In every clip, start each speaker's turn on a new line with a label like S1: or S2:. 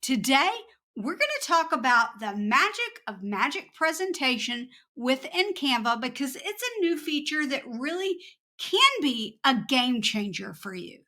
S1: Today, we're going to talk about the magic of magic presentation within Canva because it's a new feature that really can be a game changer for you.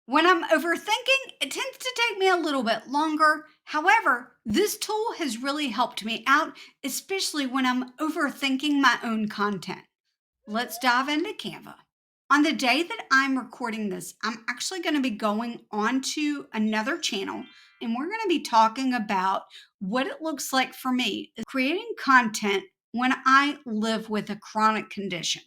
S1: When I'm overthinking, it tends to take me a little bit longer. However, this tool has really helped me out, especially when I'm overthinking my own content. Let's dive into Canva. On the day that I'm recording this, I'm actually going to be going onto another channel and we're going to be talking about what it looks like for me creating content when I live with a chronic condition.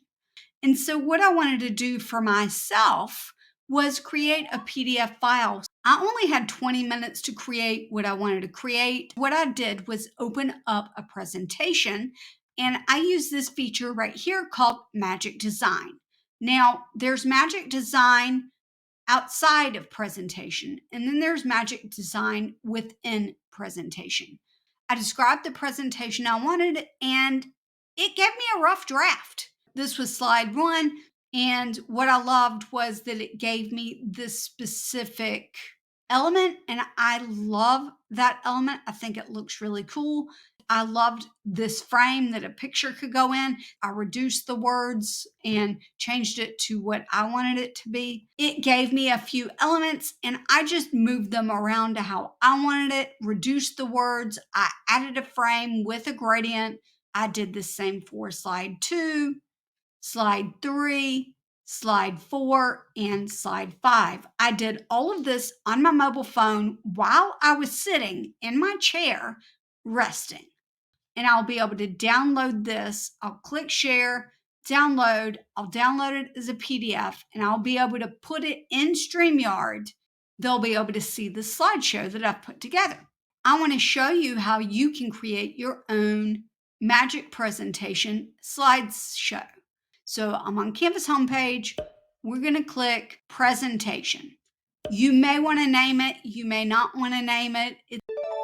S1: And so what I wanted to do for myself was create a PDF file. I only had 20 minutes to create what I wanted to create. What I did was open up a presentation, and I use this feature right here called Magic Design. Now, there's Magic Design outside of presentation, and then there's Magic Design within presentation. I described the presentation I wanted, and it gave me a rough draft. This was slide one, and what I loved was that it gave me this specific element, and I love that element. I think it looks really cool. I loved this frame that a picture could go in. I reduced the words and changed it to what I wanted it to be. It gave me a few elements and I just moved them around to how I wanted it, reduced the words. I added a frame with a gradient. I did the same for slide 2, slide 3, slide 4, and slide 5. I did all of this on my mobile phone while I was sitting in my chair resting. And I'll be able to download this. I'll click share, download. I'll download it as a PDF and I'll be able to put it in StreamYard. They'll be able to see the slideshow that I've put together. I want to show you how you can create your own magic presentation slideshow. So I'm on Canva's homepage. We're going to click presentation. You may want to name it. You may not want to name it.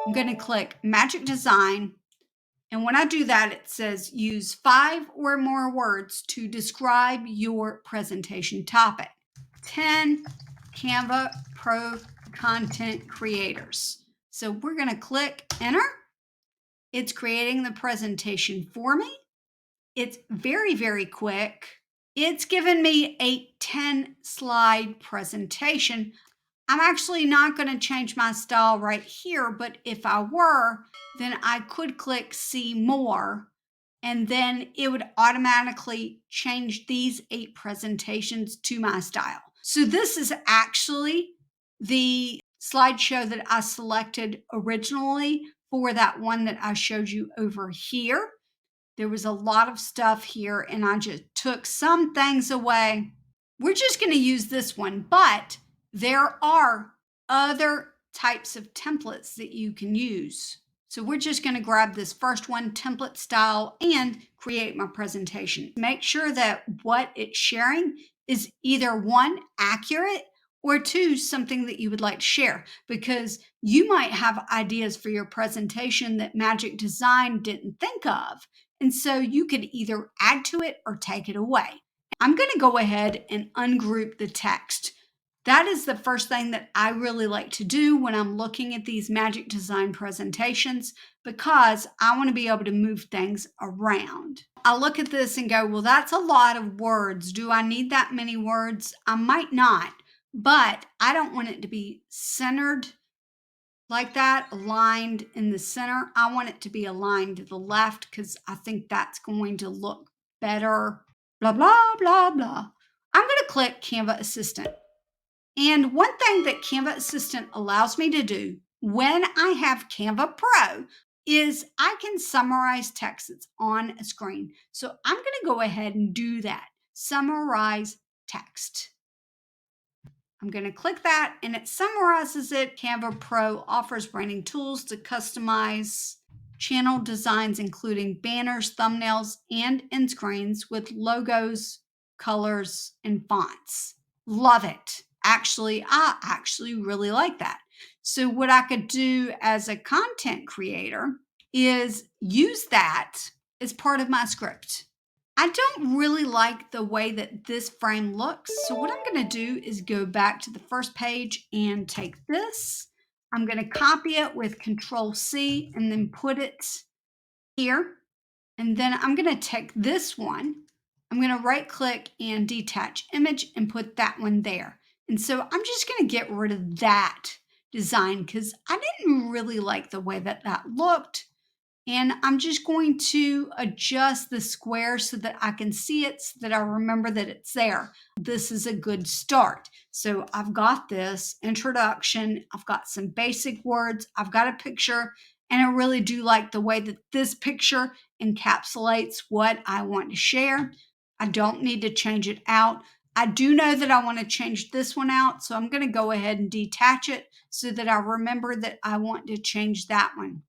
S1: I'm going to click Magic Design. And when I do that, it says use 5 or more words to describe your presentation topic. 10 Canva Pro content creators. So we're going to click enter. It's creating the presentation for me. It's very, very quick. It's given me a 10 slide presentation. I'm actually not going to change my style right here, but if I were, then I could click see more, and then it would automatically change these 8 presentations to my style. So this is actually the slideshow that I selected originally for that one that I showed you over here. There was a lot of stuff here, and I just took some things away. We're just going to use this one, but there are other types of templates that you can use. So we're just going to grab this first one, template style, and create my presentation. Make sure that what it's sharing is either 1, accurate, or 2, something that you would like to share, because you might have ideas for your presentation that Magic Design didn't think of. And so you could either add to it or take it away. I'm going to go ahead and ungroup the text. That is the first thing that I really like to do when I'm looking at these Magic Design presentations, because I want to be able to move things around. I look at this and go, well, that's a lot of words. Do I need that many words? I might not, but I don't want it to be centered like that, aligned in the center. I want it to be aligned to the left because I think that's going to look better. Blah, blah, blah, blah. I'm going to click Canva Assistant. And one thing that Canva Assistant allows me to do when I have Canva Pro is I can summarize text that's on a screen. So I'm going to go ahead and do that. Summarize text. I'm going to click that and it summarizes it. Canva Pro offers branding tools to customize channel designs, including banners, thumbnails, and end screens with logos, colors, and fonts. Love it. I actually really like that. So what I could do as a content creator is use that as part of my script. I don't really like the way that this frame looks. So what I'm going to do is go back to the first page and take this. I'm going to copy it with Control C and then put it here. And then I'm going to take this one. I'm going to right click and detach image and put that one there. And so I'm just going to get rid of that design because I didn't really like the way that that looked. And I'm just going to adjust the square so that I can see it, so that I remember that it's there. This is a good start. So I've got this introduction, I've got some basic words, I've got a picture, and I really do like the way that this picture encapsulates what I want to share. I don't need to change it out. I do know that I want to change this one out, so I'm going to go ahead and detach it so that I remember that I want to change that one.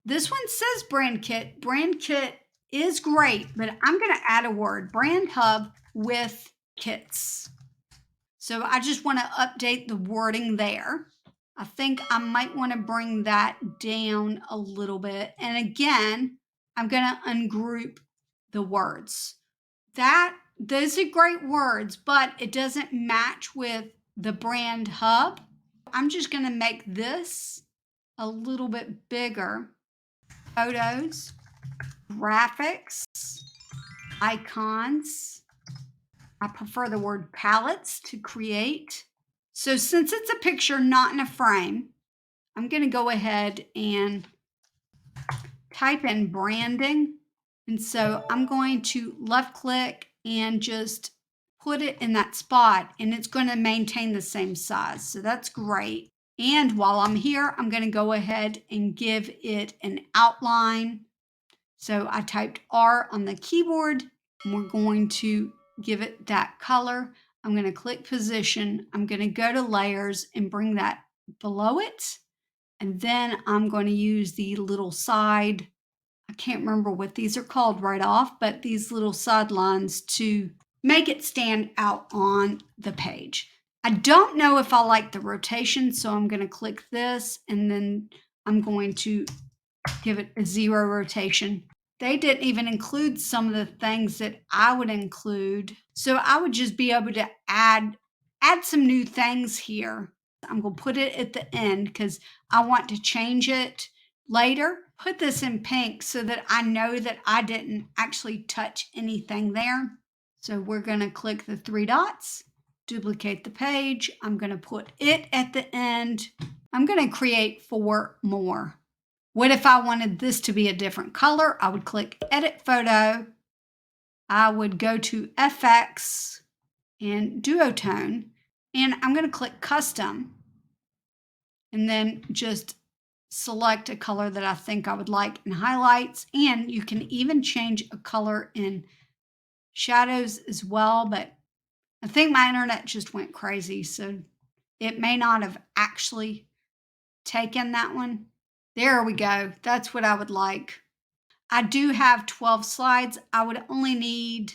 S1: This one says brand kit. Brand kit is great, but I'm going to add a word, brand hub with kits. So I just want to update the wording there. I think I might want to bring that down a little bit. And again, I'm going to ungroup the words. Those are great words, but it doesn't match with the brand hub. I'm just going to make this a little bit bigger. Photos, graphics, icons. I prefer the word palettes to create. So since it's a picture, not in a frame, I'm going to go ahead and type in branding. And so I'm going to left click and just put it in that spot, and it's going to maintain the same size. So that's great. And while I'm here, I'm going to go ahead and give it an outline. So I typed R on the keyboard, and we're going to give it that color. I'm going to click position. I'm going to go to layers and bring that below it. And then I'm going to use the little side, I can't remember what these are called right off, but these little sidelines to make it stand out on the page. I don't know if I like the rotation, so I'm going to click this, and then I'm going to give it a 0 rotation. They didn't even include some of the things that I would include. So I would just be able to add some new things here. I'm going to put it at the end because I want to change it later. Put this in pink so that I know that I didn't actually touch anything there. So we're going to click the 3 dots, duplicate the page. I'm going to put it at the end. I'm going to create 4 more. What if I wanted this to be a different color? I would click Edit Photo. I would go to FX and Duotone, and I'm going to click Custom, and then just select a color that I think I would like in highlights. And you can even change a color in shadows as well, but I think my internet just went crazy, so it may not have actually taken that one. There we go. That's what I would like. I do have 12 slides. I would only need,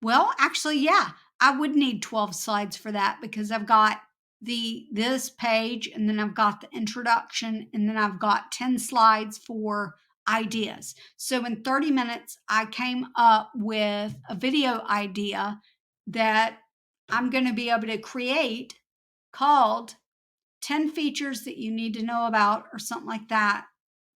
S1: well, actually, yeah, I would need 12 slides for that because I've got this page, and then I've got the introduction, and then I've got 10 slides for ideas. So in 30 minutes, I came up with a video idea that I'm going to be able to create called 10 features that you need to know about, or something like that,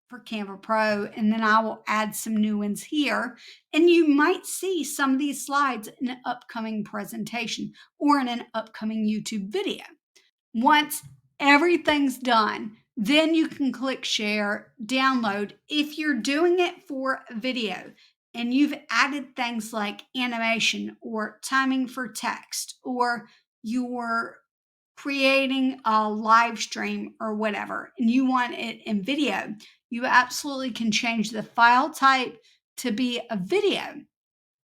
S1: for Canva Pro. And then I will add some new ones here. And you might see some of these slides in an upcoming presentation or in an upcoming YouTube video. Once everything's done, then you can click share, download. If you're doing it for a video and you've added things like animation or timing for text, or you're creating a live stream or whatever, and you want it in video, you absolutely can change the file type to be a video.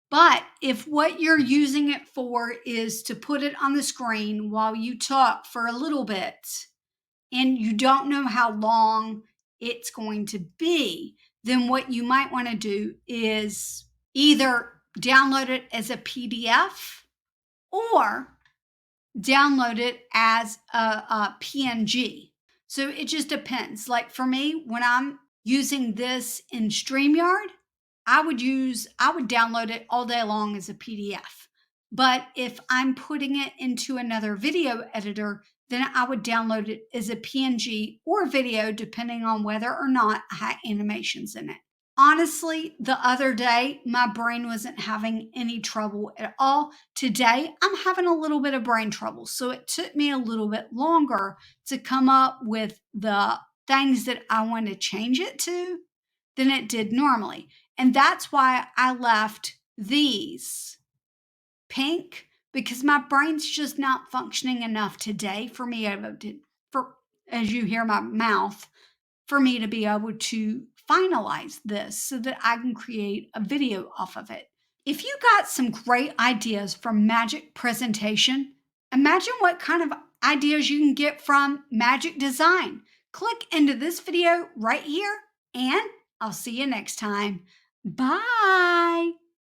S1: But if what you're using it for is to put it on the screen while you talk for a little bit, and you don't know how long it's going to be, then what you might want to do is either download it as a PDF or download it as a PNG. So it just depends. Like for me, when I'm using this in StreamYard, I would download it all day long as a PDF. But if I'm putting it into another video editor, then I would download it as a PNG or video, depending on whether or not I had animations in it. Honestly, the other day, my brain wasn't having any trouble at all. Today, I'm having a little bit of brain trouble. So it took me a little bit longer to come up with the things that I want to change it to than it did normally. And that's why I left these pink, because my brain's just not functioning enough today for me to, for, as you hear my mouth, for me to be able to finalize this so that I can create a video off of it. If you got some great ideas from Magic Presentation, imagine what kind of ideas you can get from Magic Design. Click into this video right here, and I'll see you next time. Bye.